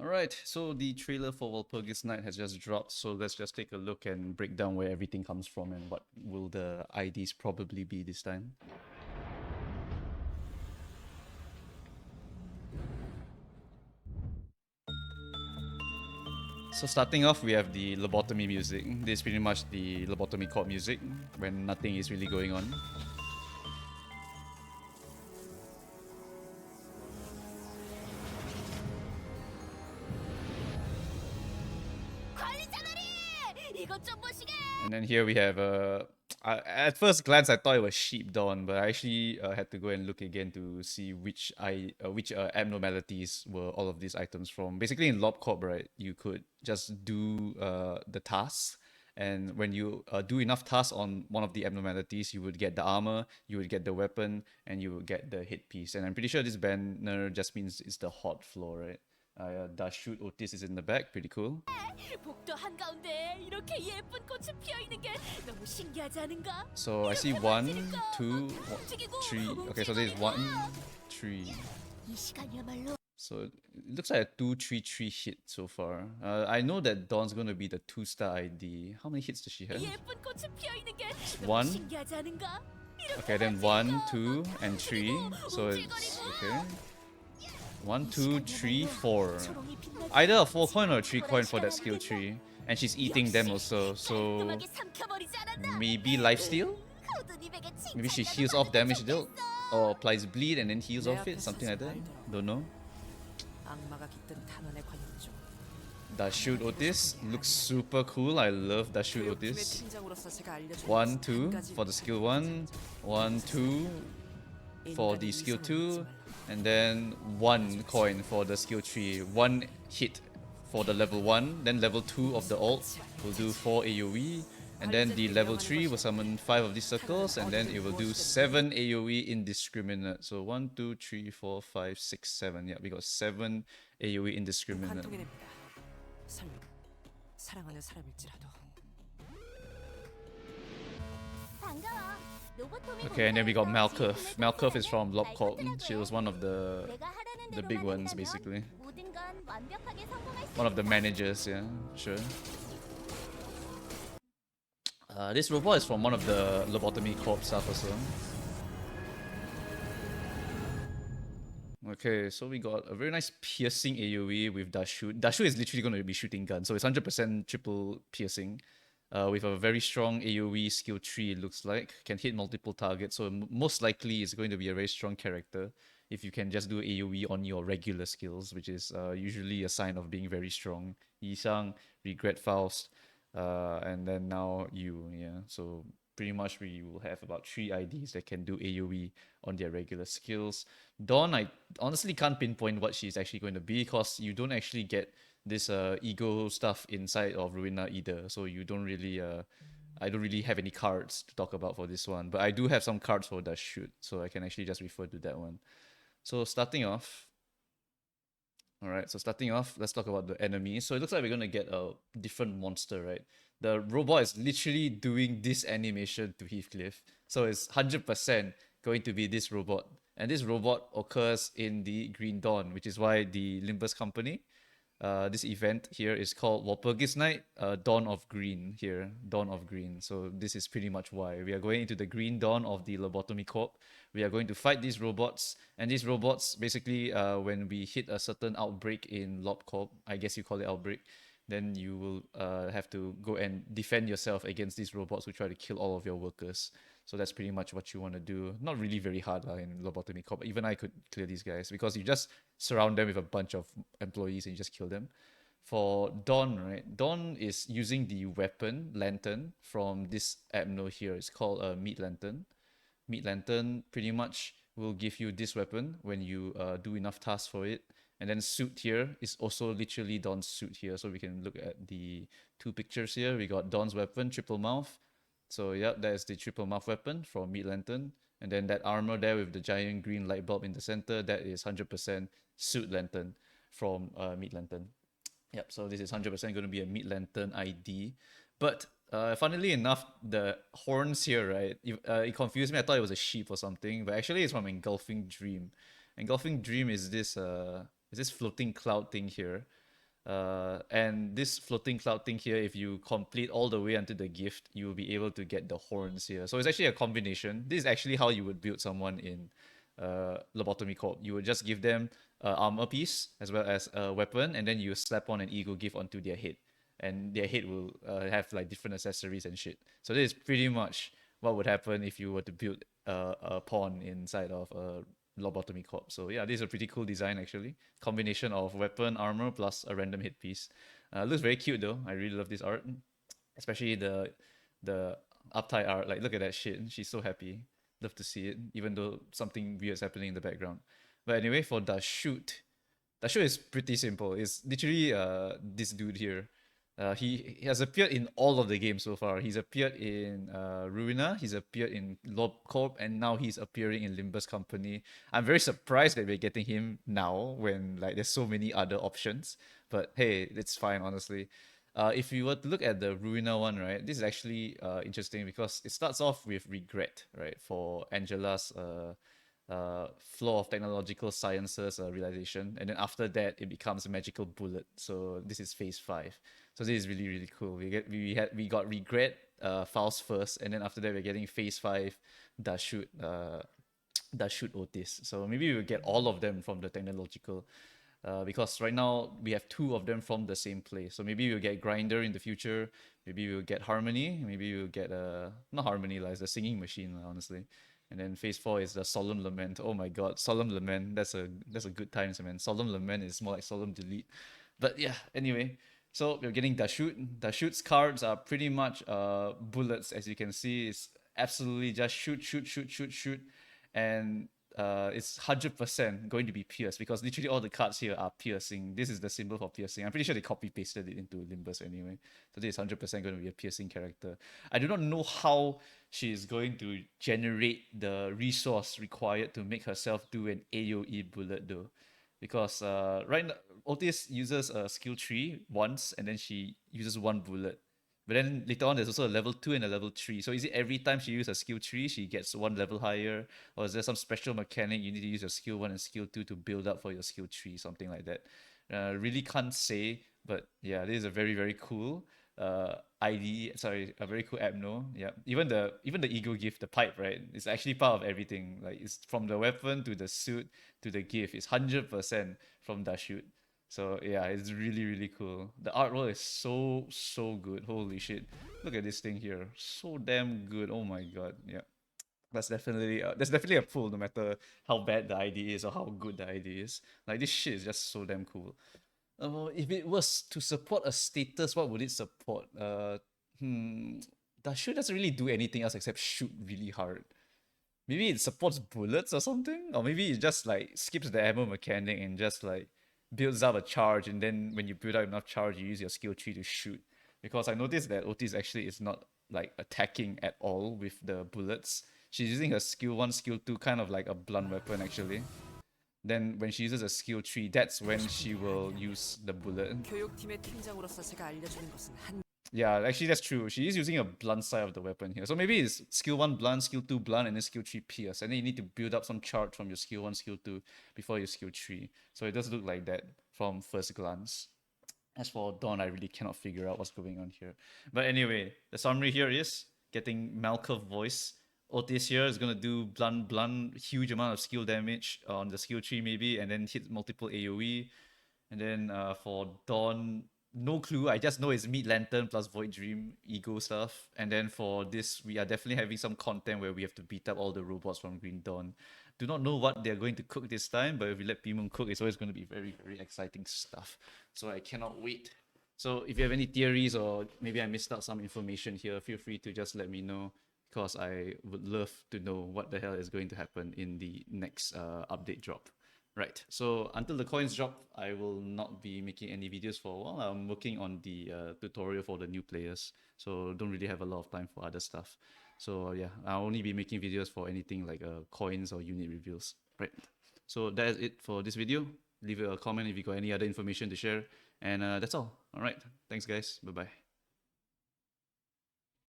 Alright, so the trailer for Walpurgisnacht has just dropped, so let's just take a look and break down where everything comes from and what will the IDs probably be this time. So starting off, we have the lobotomy music. This is pretty much the lobotomy corp music when nothing is really going on. And then here we have at first glance I thought it was sheep dawn, but I actually had to go and look again to see which abnormalities were all of these items from. Basically in LobCorp, right, you could just do the tasks, and when you do enough tasks on one of the abnormalities, you would get the armor, you would get the weapon, and you would get the headpiece. And I'm pretty sure this banner just means it's the hot floor, right? Does shoot Otis is in the back, pretty cool. So I see 1, 2, 3. Okay, so there's 1, 3. So it looks like a 2-3-3 hit so far. I know that Dawn's gonna be the 2-star ID. How many hits does she have? 1. Okay, then 1, 2, and 3. So it's okay. 1, 2, 3, 4. Either a 4 coin or a 3 coin for that skill tree. And she's eating them also, so maybe lifesteal? Maybe she heals off damage dealt? Or applies bleed and then heals off it? Something like that? Don't know. Does shoot Otis looks super cool. I love Does shoot Otis. 1, 2 for the skill 1. 1, 2 for the skill 2. And then 1 coin for the skill 3. 1 hit for the level 1. Then level 2 of the ult will do 4 AoE. And then the level 3 will summon 5 of these circles. And then it will do 7 AoE indiscriminate. So 1, 2, 3, 4, 5, 6, 7. Yeah, we got 7 AoE indiscriminate. Okay, and then we got Malkuth. Malkuth is from LobCorp. She was one of the big ones, basically. One of the managers, yeah, sure. This robot is from one of the lobotomy corp stuff also. Okay, so we got a very nice piercing AoE with Dashu. Dashu is literally going to be shooting guns, so it's 100% triple piercing. With a very strong AoE skill tree, it looks like. Can hit multiple targets, so most likely it's going to be a very strong character if you can just do AoE on your regular skills, which is usually a sign of being very strong. Yisang, Regret Faust, and then now you, yeah. So pretty much we will have about 3 IDs that can do AoE on their regular skills. Dawn, I honestly can't pinpoint what she's actually going to be, because you don't actually get this ego stuff inside of Ruina either, so you don't really I don't really have any cards to talk about for this one, but I do have some cards for that shoot, so I can actually just refer to that one. So starting off, alright, so starting off, let's talk about the enemy. So it looks like we're gonna get a different monster, right? The robot is literally doing this animation to Heathcliff, so it's 100% going to be this robot, and this robot occurs in the Green Dawn, which is why the Limbus company, this event here is called Walpurgisnacht, Dawn of Green here, Dawn of Green. So this is pretty much why. We are going into the Green Dawn of the Lobotomy Corp. We are going to fight these robots, and these robots, basically, when we hit a certain outbreak in LobCorp, I guess you call it outbreak, then you will have to go and defend yourself against these robots who try to kill all of your workers. So that's pretty much what you want to do. Not really very hard in Lobotomy Corp. Even I could clear these guys, because you just surround them with a bunch of employees and you just kill them. For Dawn, right? Dawn is using the weapon, Lantern, from this Abno here. It's called a Meat Lantern. Meat Lantern pretty much will give you this weapon when you do enough tasks for it. And then suit here is also literally Dawn's suit here. So we can look at the 2 pictures here. We got Dawn's weapon, triple mouth. So yep, that is the triple mouth weapon from Meat Lantern. And then that armor there with the giant green light bulb in the center, that is 100% suit Lantern from Meat Lantern. Yep, so this is 100% going to be a Meat Lantern ID. But funnily enough, the horns here, right, it confused me. I thought it was a sheep or something, but actually it's from Engulfing Dream. Engulfing Dream is this floating cloud thing here. And this floating cloud thing here, if you complete all the way until the gift, you will be able to get the horns here. So it's actually a combination. This is actually how you would build someone in Lobotomy Corp. You would just give them an armor piece as well as a weapon, and then you slap on an ego gift onto their head. And their head will have like different accessories and shit. So this is pretty much what would happen if you were to build a pawn inside of a Lobotomy Corp. So yeah, this is a pretty cool design actually. Combination of weapon, armor, plus a random headpiece. Looks very cute though. I really love this art. Especially the uptight art. Like look at that shit. She's so happy. Love to see it, even though something weird is happening in the background. But anyway, for the shoot. The shoot is pretty simple. It's literally this dude here. He has appeared in all of the games so far. He's appeared in Ruina, he's appeared in Lob Corp, and now he's appearing in Limbus Company. I'm very surprised that we're getting him now when like there's so many other options. But hey, it's fine, honestly. If you were to look at the Ruina one, right, this is actually interesting because it starts off with regret, right, for Angela's flow of technological sciences realization, and then after that it becomes a magical bullet. So this is phase 5. So this is really really cool. We got regret Faust first, and then after that we're getting phase 5 Dashut Otis. So maybe we'll get all of them from the technological. Because right now we have 2 of them from the same place. So maybe we'll get Grinder in the future. Maybe we'll get Harmony. Maybe we'll get not Harmony, like it's the singing machine, honestly. And then phase 4 is the Solemn Lament. Oh my god, Solemn Lament. That's a good times, man. Solemn Lament is more like Solemn Delete. But yeah, anyway. So we're getting Dashut. Dashut's cards are pretty much bullets, as you can see. It's absolutely just shoot, shoot, shoot, shoot, shoot. And it's 100% going to be pierced because literally all the cards here are piercing. This is the symbol for piercing. I'm pretty sure they copy pasted it into Limbus anyway. So this is 100% going to be a piercing character. I do not know how she is going to generate the resource required to make herself do an AoE bullet though. Because right now, Otis uses a skill tree once and then she uses 1 bullet. But then later on, there's also a level 2 and a level 3. So is it every time she uses a skill tree, she gets 1 level higher? Or is there some special mechanic you need to use your skill 1 and skill 2 to build up for your skill tree, something like that? Really can't say, but yeah, this is a very, very cool ID. Sorry, a very cool Abno. Yeah, even the ego gift, the pipe, right? It's actually part of everything. Like it's from the weapon to the suit to the gift. It's 100% from Dashut. So yeah, it's really really cool. The art roll is so good. Holy shit! Look at this thing here, so damn good. Oh my god, yeah. That's definitely a pull, no matter how bad the ID is or how good the ID is. Like this shit is just so damn cool. If it was to support a status, what would it support? The shoot doesn't really do anything else except shoot really hard. Maybe it supports bullets or something, or maybe it just like skips the ammo mechanic and just like builds up a charge, and then when you build up enough charge, you use your skill tree to shoot. Because I noticed that Otis actually is not like attacking at all with the bullets. She's using her skill 1, skill 2, kind of like a blunt weapon actually. Then when she uses a skill tree, that's when she will use the bullet. Yeah, actually that's true. She is using a blunt side of the weapon here. So maybe it's skill 1 blunt, skill 2 blunt, and then skill 3 pierce. And then you need to build up some charge from your skill 1, skill 2 before your skill 3. So it does look like that from first glance. As for Dawn, I really cannot figure out what's going on here. But anyway, the summary here is getting Malkuth voice. Otis here is gonna do blunt, huge amount of skill damage on the skill tree maybe, and then hit multiple AoE. And then for Dawn, no clue. I just know it's Meat Lantern plus Void Dream ego stuff. And then for this, we are definitely having some content where we have to beat up all the robots from Green Dawn. Do not know what they're going to cook this time, but if we let Pimon cook, it's always going to be very, very exciting stuff. So I cannot wait. So if you have any theories or maybe I missed out some information here, feel free to just let me know because I would love to know what the hell is going to happen in the next update drop. Right, so until the coins drop, I will not be making any videos for a while. I'm working on the tutorial for the new players, so don't really have a lot of time for other stuff. So yeah, I'll only be making videos for anything like coins or unit reveals. Right, so that is it for this video. Leave a comment if you got any other information to share, and that's all. All right, thanks guys, bye bye.